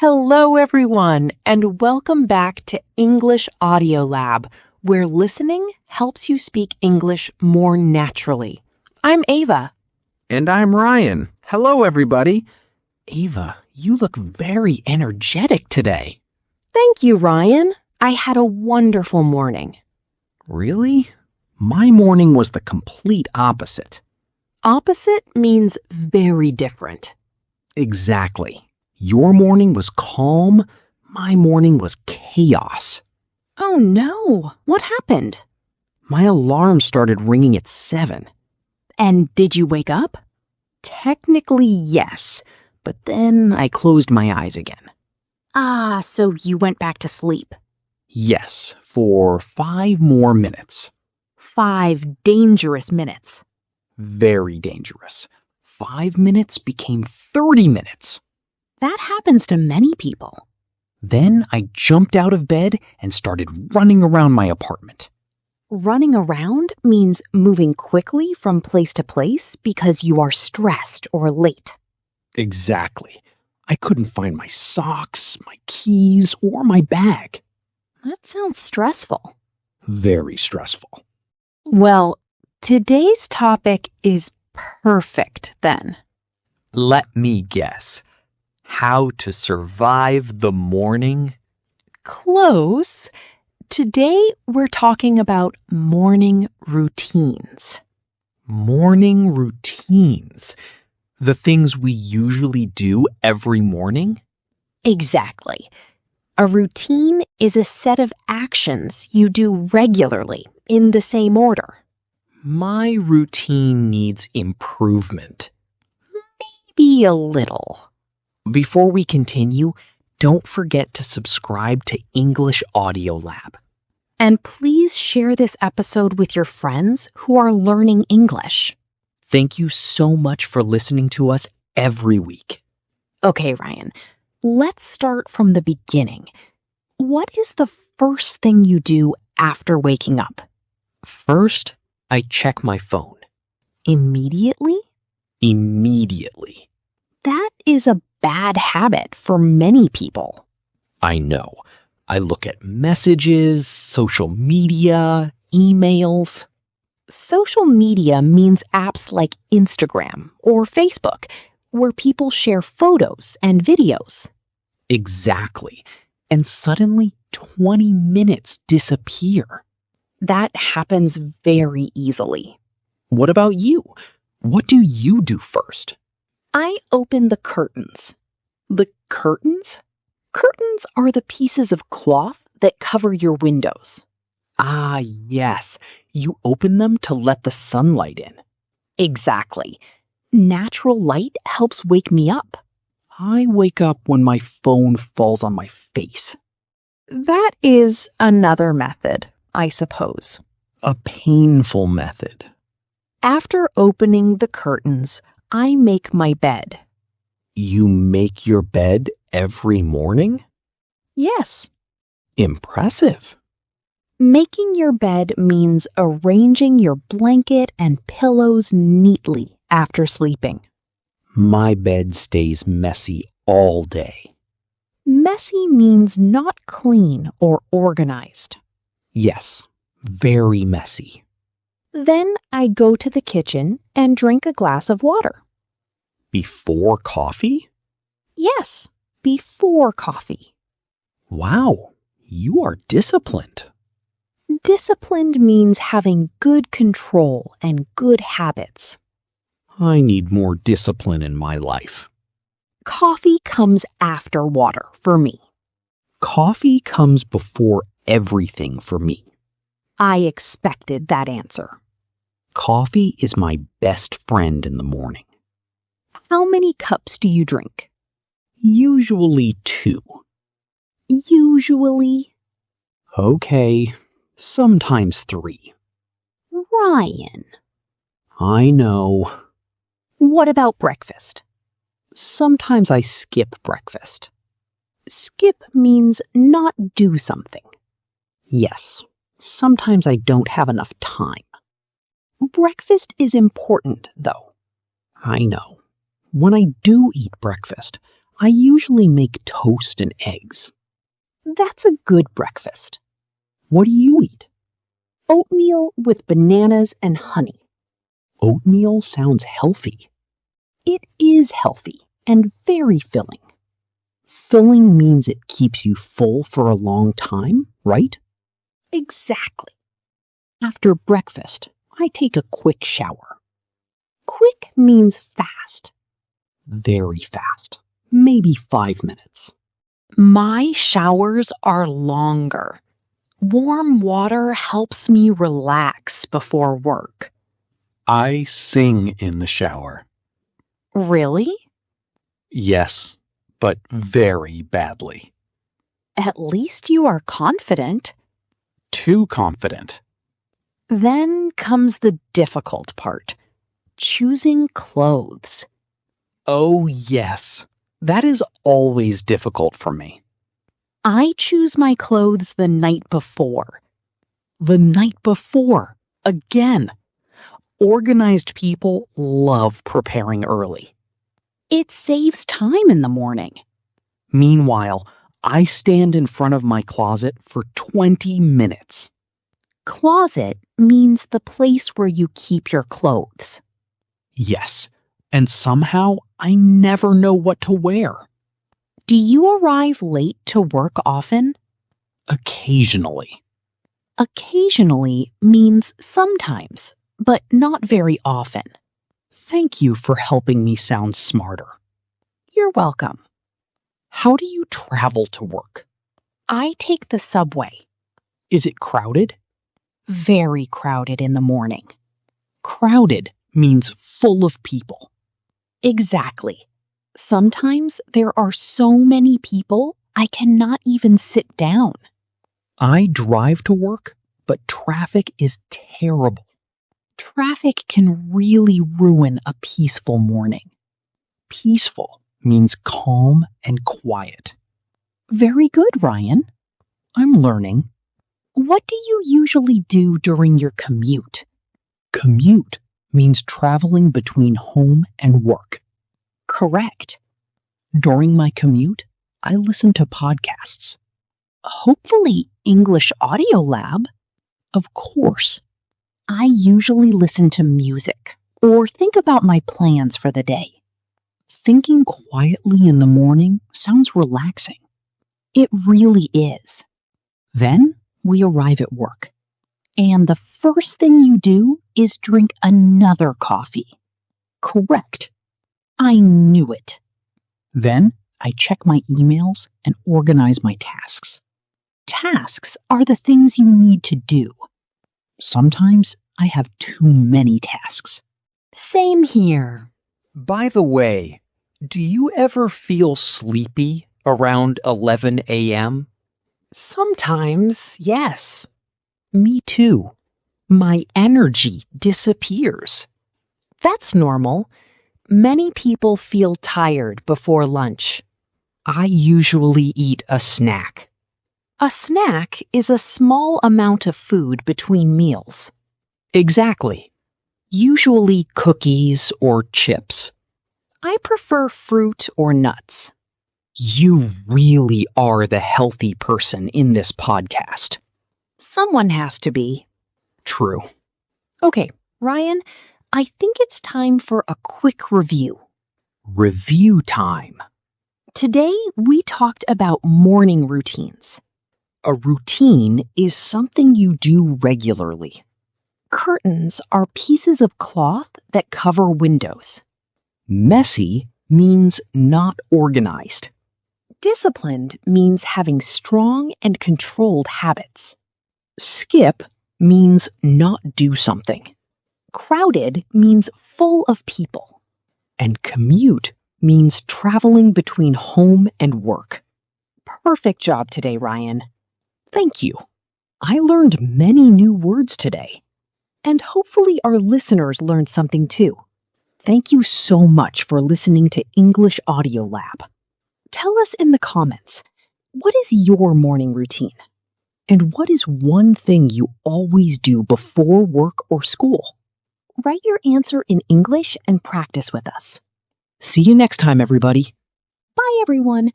Hello, everyone, and welcome back to English Audio Lab, where listening helps you speak English more naturally. I'm Ava. And I'm Ryan. Hello, everybody. Ava, you look very energetic today. Thank you, Ryan. I had a wonderful morning. Really? My morning was the complete opposite. Opposite means very different. Exactly. Your morning was calm. My morning was chaos. Oh no, what happened? My alarm started ringing at 7. And did you wake up? Technically, yes, but then I closed my eyes again. Ah, so you went back to sleep. Yes, for 5 more minutes. 5 dangerous minutes. Very dangerous. 5 minutes became 30 minutes. That happens to many people. Then I jumped out of bed and started running around my apartment. Running around means moving quickly from place to place because you are stressed or late. Exactly. I couldn't find my socks, my keys, or my bag. That sounds stressful. Very stressful. Well, today's topic is perfect then. Let me guess. How to survive the morning? Close. Today we're talking about morning routines. Morning routines. The things we usually do every morning? Exactly. A routine is a set of actions you do regularly in the same order. My routine needs improvement. Maybe a little. Before we continue, don't forget to subscribe to English Audio Lab. And please share this episode with your friends who are learning English. Thank you so much for listening to us every week. Okay, Ryan, let's start from the beginning. What is the first thing you do after waking up? First, I check my phone. Immediately? Immediately. That is a bad habit for many people. I know. I look at messages, social media, emails. Social media means apps like Instagram or Facebook, where people share photos and videos. Exactly. And suddenly, 20 minutes disappear. That happens very easily. What about you? What do you do first? I open the curtains. The curtains? Curtains are the pieces of cloth that cover your windows. Ah, yes. You open them to let the sunlight in. Exactly. Natural light helps wake me up. I wake up when my phone falls on my face. That is another method, I suppose. A painful method. After opening the curtains, I make my bed. You make your bed every morning? Yes. Impressive. Making your bed means arranging your blanket and pillows neatly after sleeping. My bed stays messy all day. Messy means not clean or organized. Yes, very messy. Then I go to the kitchen and drink a glass of water. Before coffee? Yes, before coffee. Wow, you are disciplined. Disciplined means having good control and good habits. I need more discipline in my life. Coffee comes after water for me. Coffee comes before everything for me. I expected that answer. Coffee is my best friend in the morning. How many cups do you drink? Usually 2. Usually. Okay, sometimes 3. Ryan. I know. What about breakfast? Sometimes I skip breakfast. Skip means not do something. Yes, sometimes I don't have enough time. Breakfast is important, though. I know. When I do eat breakfast, I usually make toast and eggs. That's a good breakfast. What do you eat? Oatmeal with bananas and honey. Oatmeal sounds healthy. It is healthy and very filling. Filling means it keeps you full for a long time, right? Exactly. After breakfast, I take a quick shower. Quick means fast. Very fast. Maybe 5 minutes. My showers are longer. Warm water helps me relax before work. I sing in the shower. Really? Yes, but very badly. At least you are confident. Too confident. Then comes the difficult part. Choosing clothes. Oh, yes. That is always difficult for me. I choose my clothes the night before. The night before. Again. Organized people love preparing early. It saves time in the morning. Meanwhile, I stand in front of my closet for 20 minutes. Closet means the place where you keep your clothes. Yes, and somehow I never know what to wear. Do you arrive late to work often? Occasionally. Occasionally means sometimes, but not very often. Thank you for helping me sound smarter. You're welcome. How do you travel to work? I take the subway. Is it crowded? Very crowded in the morning. Crowded means full of people. Exactly. Sometimes there are so many people I cannot even sit down. I drive to work, but traffic is terrible. Traffic can really ruin a peaceful morning. Peaceful means calm and quiet. Very good, Ryan. I'm learning. What do you usually do during your commute? Commute means traveling between home and work. Correct. During my commute, I listen to podcasts. Hopefully, English Audio Lab. Of course. I usually listen to music or think about my plans for the day. Thinking quietly in the morning sounds relaxing. It really is. Then we arrive at work. And the first thing you do is drink another coffee. Correct. I knew it. Then I check my emails and organize my tasks. Tasks are the things you need to do. Sometimes I have too many tasks. Same here. By the way, do you ever feel sleepy around 11 a.m.? Sometimes, yes. Me too. My energy disappears. That's normal. Many people feel tired before lunch. I usually eat a snack. A snack is a small amount of food between meals. Exactly. Usually cookies or chips. I prefer fruit or nuts. You really are the healthy person in this podcast. Someone has to be. True. Okay, Ryan, I think it's time for a quick review. Review time. Today, we talked about morning routines. A routine is something you do regularly. Curtains are pieces of cloth that cover windows. Messy means not organized. Disciplined means having strong and controlled habits. Skip means not do something. Crowded means full of people. And commute means traveling between home and work. Perfect job today, Ryan. Thank you. I learned many new words today. And hopefully our listeners learned something too. Thank you so much for listening to English Audio Lab. Tell us in the comments, what is your morning routine? And what is one thing you always do before work or school? Write your answer in English and practice with us. See you next time, everybody. Bye, everyone.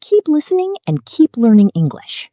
Keep listening and keep learning English.